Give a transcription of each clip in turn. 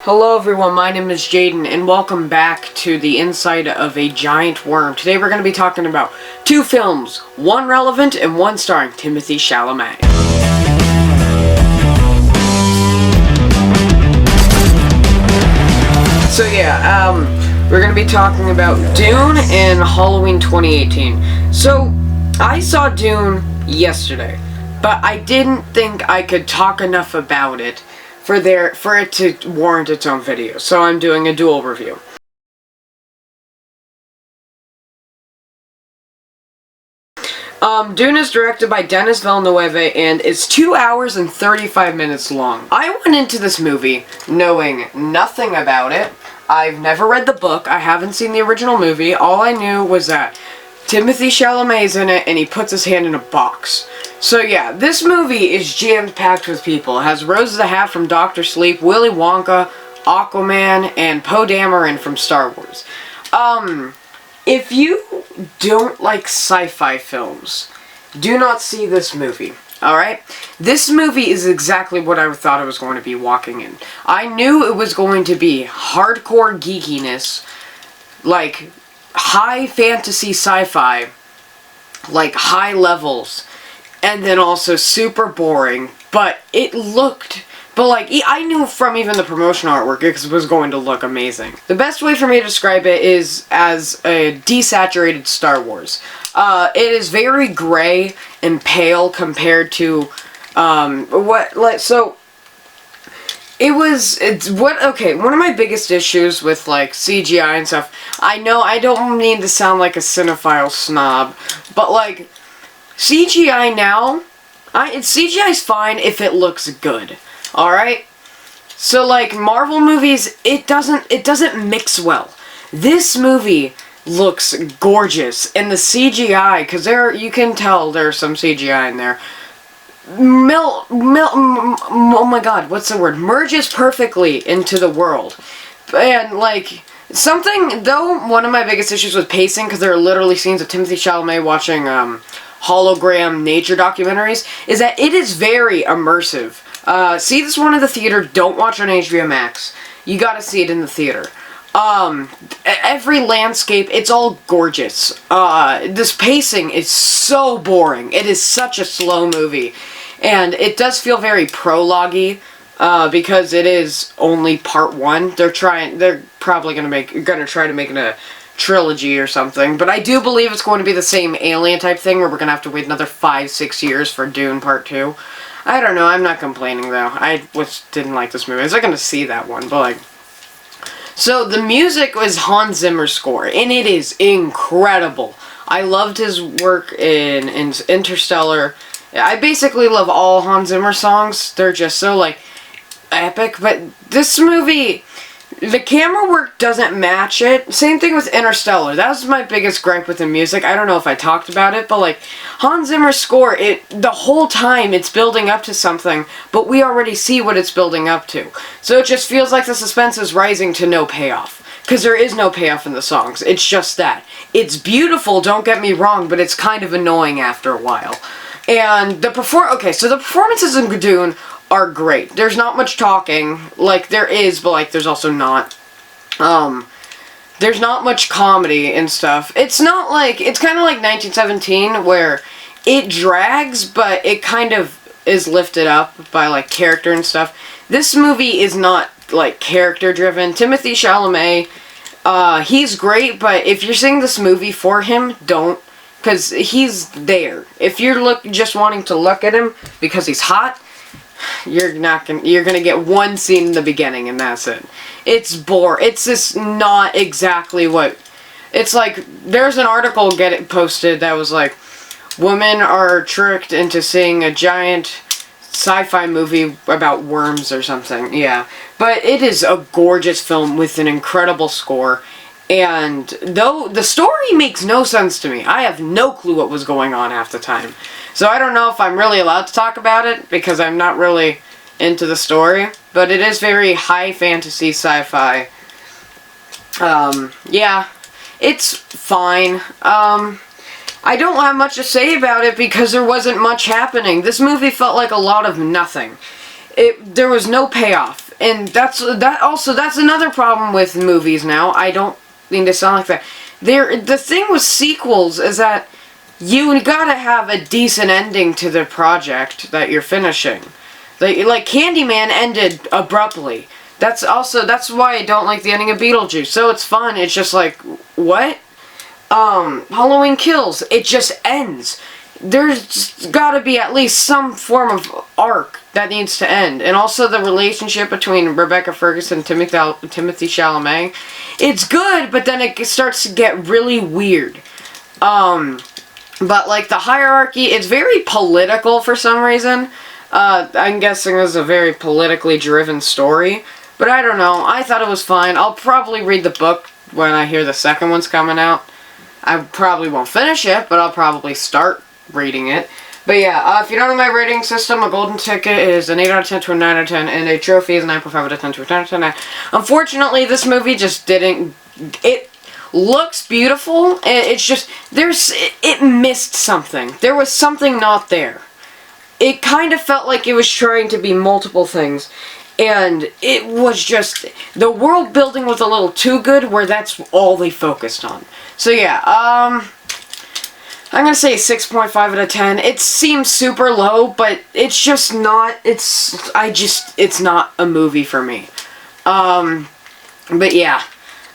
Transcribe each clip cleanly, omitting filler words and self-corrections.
Hello everyone, my name is Jaden, and welcome back to the inside of a giant worm. Today we're going to be talking about two films, one relevant and one starring Timothée Chalamet. So yeah, we're going to be talking about Dune and Halloween 2018. So, I saw Dune yesterday, but I didn't think I could talk enough about it for it to warrant its own video, so I'm doing a dual review. Dune is directed by Denis Villeneuve and is 2 hours and 35 minutes long. I went into this movie knowing nothing about it. I've never read the book, I haven't seen the original movie. All I knew was that Timothée Chalamet's in it and he puts his hand in a box. So yeah, this movie is jam-packed with people. It has Rose the Hat from Dr. Sleep, Willy Wonka, Aquaman, and Poe Dameron from Star Wars. If you don't like sci-fi films, do not see this movie. Alright? This movie is exactly what I thought it was going to be walking in. I knew it was going to be hardcore geekiness, like high fantasy sci-fi, like high levels, and then also super boring, but it looked, I knew from even the promotional artwork it was going to look amazing. The best way for me to describe it is as a desaturated Star One is very gray and pale compared to, one of my biggest issues with, like, CGI and stuff, I know I don't mean to sound like a cinephile snob, but, like, CGI now, CGI's fine if it looks good, alright? So, like, Marvel movies, it doesn't mix well. This movie looks gorgeous, and the CGI, because you can tell there's some CGI in there, oh my god, what's the word? Merges perfectly into the world. And, like, one of my biggest issues with pacing, because there are literally scenes of Timothée Chalamet watching, hologram nature documentaries, is that it is very immersive. See this one in the theater, don't watch on HBO Max. You gotta see it in the theater. Every landscape, it's all gorgeous. This pacing is so boring. It is such a slow movie. And it does feel very prologue-y, because it is only part one. They're probably gonna try to make it a trilogy or something, but I do believe it's going to be the same Alien type thing where we're gonna have to wait another 5-6 years for Dune Part 2. I don't know, I'm not complaining though. I didn't like this movie. I was not gonna see that one, but like... So, the music was Hans Zimmer's score, and it is incredible. I loved his work in Interstellar. I basically love all Hans Zimmer songs. They're just so, like, epic, but this movie... The camera work doesn't match it. Same thing with Interstellar. That was my biggest gripe with the music. I don't know if I talked about it, but like, Hans Zimmer's score, the whole time it's building up to something, but we already see what it's building up to. So it just feels like the suspense is rising to no payoff. Because there is no payoff in the songs. It's just that. It's beautiful, don't get me wrong, but it's kind of annoying after a while. And the performances in Dune are great. There's not much talking. Like, there is, but, like, there's also not. There's not much comedy and stuff. It's not like... It's kind of like 1917, where it drags, but it kind of is lifted up by, like, character and stuff. This movie is not, like, character-driven. Timothée Chalamet, he's great, but if you're seeing this movie for him, don't. Because he's there. If you're just wanting to look at him because he's hot... You're gonna get one scene in the beginning and that's it. It's boring. It's just not exactly what... It's like, there's an article posted that was like, women are tricked into seeing a giant sci-fi movie about worms or something. Yeah. But it is a gorgeous film with an incredible score. And though the story makes no sense to me, I have no clue what was going on half the time. So I don't know if I'm really allowed to talk about it, because I'm not really into the story. But it is very high fantasy sci-fi. Yeah, it's fine. I don't have much to say about it because there wasn't much happening. This movie felt like a lot of nothing. There was no payoff. and that's another problem with movies now. I don't mean to sound like that. The thing with sequels is that you gotta have a decent ending to the project that you're finishing. Like Candyman ended abruptly. That's why I don't like the ending of Beetlejuice. So it's fun. It's just like, what? Halloween Kills. It just ends. There's gotta be at least some form of arc that needs to end. And also the relationship between Rebecca Ferguson and Timothée Chalamet. It's good, but then it starts to get really weird. But like the hierarchy, it's very political for some reason. I'm guessing this is a very politically driven story. But I don't know. I thought it was fine. I'll probably read the book when I hear the second one's coming out. I probably won't finish it, but I'll probably start reading it. But yeah, if you don't know my rating system, a golden ticket is an 8 out of 10 to a 9 out of 10, and a trophy is a 9.5 out of 10 to a 10 out of 10. Unfortunately, this movie just didn't... It looks beautiful, it's just... It missed something. There was something not there. It kind of felt like it was trying to be multiple things. And it was just... The world building was a little too good, where that's all they focused on. So yeah, I'm gonna say 6.5 out of 10. It seems super low, but it's just not... It's not a movie for me. But yeah.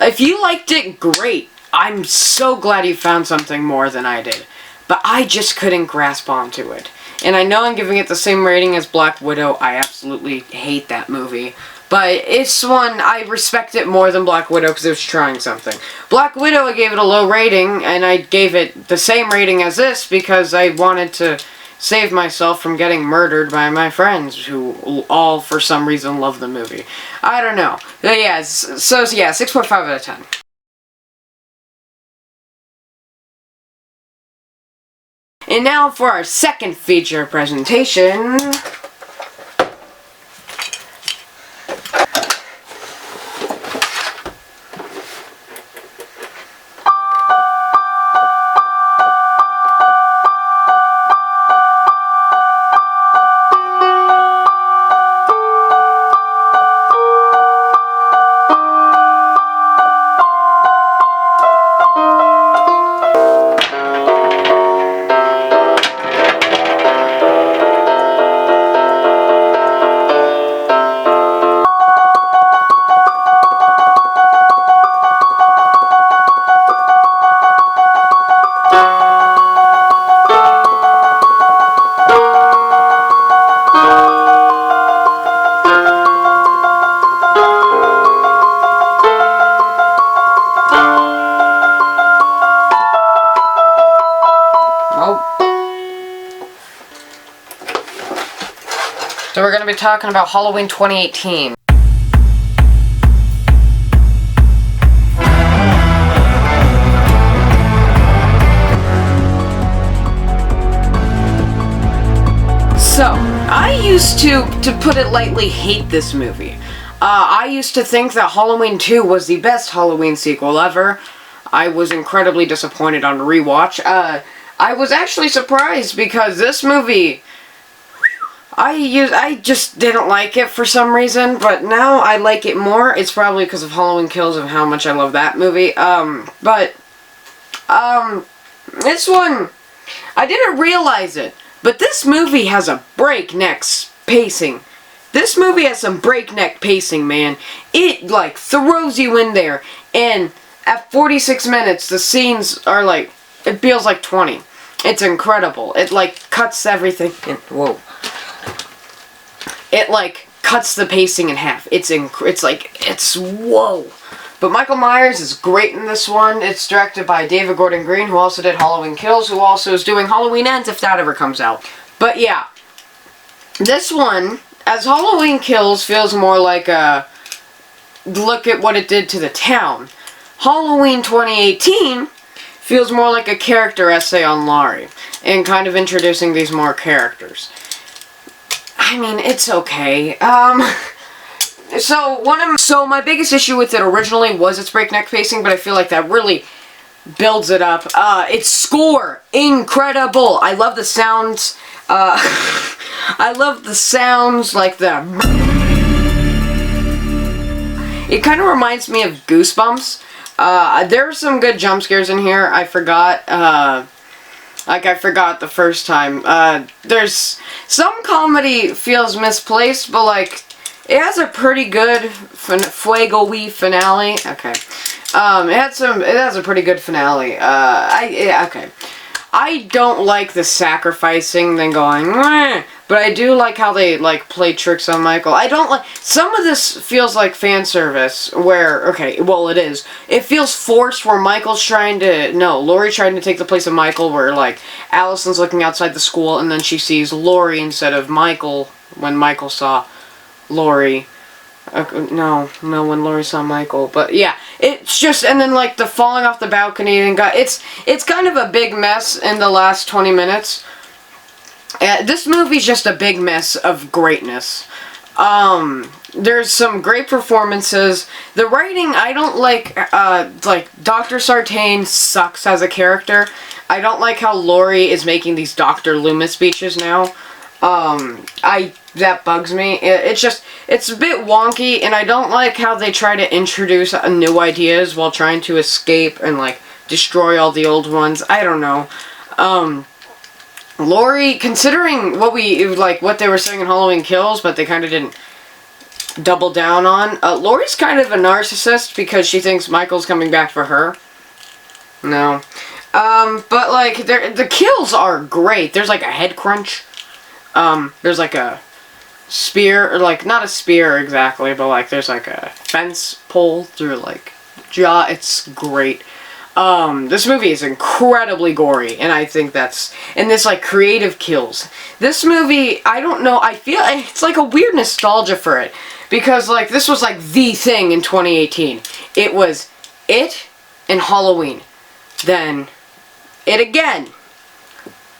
If you liked it, great. I'm so glad you found something more than I did. But I just couldn't grasp onto it. And I know I'm giving it the same rating as Black Widow. I absolutely hate that movie. But it's one, I respect it more than Black Widow because it was trying something. Black Widow, I gave it a low rating, and I gave it the same rating as this because I wanted to save myself from getting murdered by my friends who all, for some reason, love the movie. I don't know. But yeah, so yeah, 6.5 out of 10. And now for our second feature presentation. So we're going to be talking about Halloween 2018. So, I used to put it lightly, hate this movie. I used to think that Halloween 2 was the best Halloween sequel ever. I was incredibly disappointed on rewatch. I was actually surprised because this movie... I just didn't like it for some reason, but now I like it more. It's probably because of Halloween Kills and how much I love that movie. This one, I didn't realize it, but this movie has a breakneck pacing. This movie has some breakneck pacing, man. It, like, throws you in there, and at 46 minutes, the scenes are, like, it feels like 20. It's incredible. It, like, cuts everything in. Whoa. It, like, cuts the pacing in half. It's whoa. But Michael Myers is great in this one. It's directed by David Gordon Green, who also did Halloween Kills, who also is doing Halloween Ends if that ever comes out. But yeah, this one, as Halloween Kills, feels more like a look at what it did to the town. Halloween 2018 feels more like a character essay on Laurie, and kind of introducing these more characters. I mean, it's okay. So my biggest issue with it originally was its breakneck pacing, but I feel like that really builds it up. Its score, incredible. I love the sounds. I love the sounds, like the It kind of reminds me of Goosebumps. There are some good jump scares in here. I forgot, I forgot the first time. There's some comedy feels misplaced, but, like, it has a pretty good fuego-y finale. Okay. It has a pretty good finale. Okay. I don't like the sacrificing, then going, meh, but I do like how they, like, play tricks on Michael. I don't like, some of this feels like fan service, where, okay, well, it is. It feels forced where Michael's Laurie's trying to take the place of Michael, where, like, Allison's looking outside the school, and then she sees Laurie instead of Michael, when Michael saw Laurie. No, when Laurie saw Michael, but yeah, it's just, and then, like, the falling off the balcony, and it's kind of a big mess in the last 20 minutes. This movie's just a big mess of greatness. There's some great performances. The writing, I don't like Dr. Sartain sucks as a character. I don't like how Laurie is making these Dr. Loomis speeches now. That bugs me. It's a bit wonky, and I don't like how they try to introduce new ideas while trying to escape and, like, destroy all the old ones. I don't know. Laurie, considering what they were saying in Halloween Kills, but they kind of didn't double down on, Laurie's kind of a narcissist because she thinks Michael's coming back for her. No. But, like, the kills are great. There's, like, a head crunch. There's, like, a spear, or, like, not a spear exactly, but, like, there's, like, a fence pole through, like, jaw. It's great. This movie is incredibly gory, and I think and this, like, creative kills. This movie, I don't know, I feel, it's, like, a weird nostalgia for it, because, like, this was, like, the thing in 2018. It was it and Halloween. Then, it again.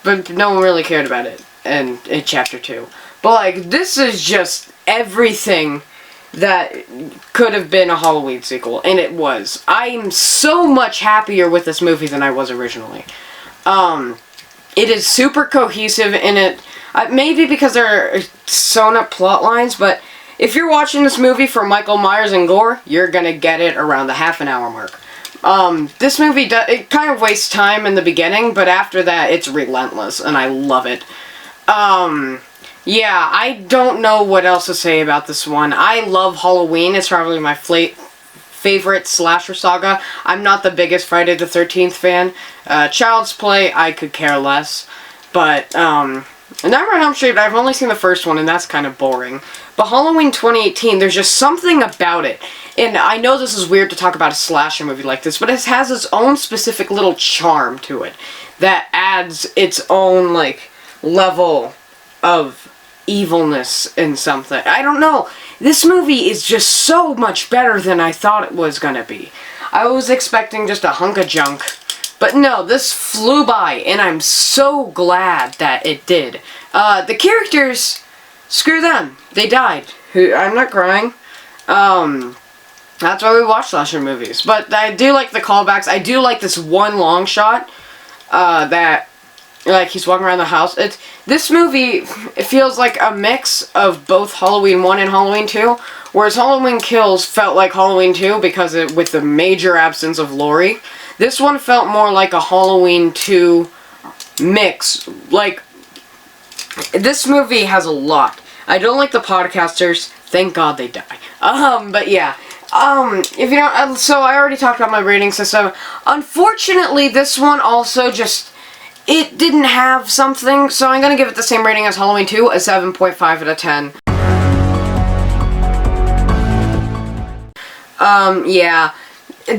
But no one really cared about it in Chapter 2. But, like, this is just everything that could have been a Halloween sequel, and it was. I'm so much happier with this movie than I was originally. It is super cohesive in it, maybe because there are sewn up plot lines, but if you're watching this movie for Michael Myers and gore, you're gonna get it around the half-an-hour mark. This movie, it kind of wastes time in the beginning, but after that, it's relentless, and I love it. Yeah, I don't know what else to say about this one. I love Halloween. It's probably my favorite slasher saga. I'm not the biggest Friday the 13th fan. Child's Play, I could care less. But, Nightmare on Elm Street, I've only seen the first one, and that's kind of boring. But Halloween 2018, there's just something about it. And I know this is weird to talk about a slasher movie like this, but it has its own specific little charm to it that adds its own, like, level of evilness in something. I don't know. This movie is just so much better than I thought it was gonna be. I was expecting just a hunk of junk. But no, this flew by, and I'm so glad that it did. The characters, screw them. They died. I'm not crying. That's why we watch slasher movies. But I do like the callbacks. I do like this one long shot that, like, he's walking around the house. This movie, it feels like a mix of both Halloween 1 and Halloween 2, whereas Halloween Kills felt like Halloween 2 because with the major absence of Laurie. This one felt more like a Halloween 2 mix. Like, this movie has a lot. I don't like the podcasters. Thank God they die. But yeah. If you don't, so I already talked about my rating system. Unfortunately, this one also just, it didn't have something, so I'm gonna give it the same rating as Halloween 2, a 7.5 out of 10. Yeah.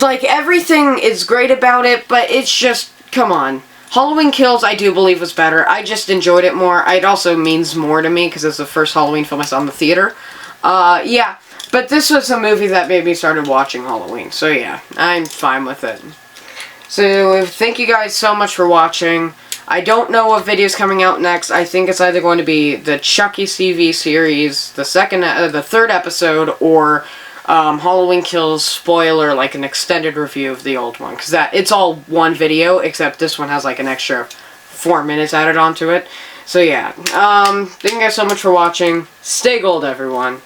Like, everything is great about it, but it's just, come on. Halloween Kills, I do believe, was better. I just enjoyed it more. It also means more to me, because it's the first Halloween film I saw in the theater. Yeah. But this was a movie that made me started watching Halloween, so yeah, I'm fine with it. So, thank you guys so much for watching. I don't know what video's coming out next. I think it's either going to be the Chucky CV series, the third episode, or Halloween Kills spoiler, like an extended review of the old one. Because it's all one video, except this one has like an extra 4 minutes added onto it. So yeah, thank you guys so much for watching. Stay gold, everyone.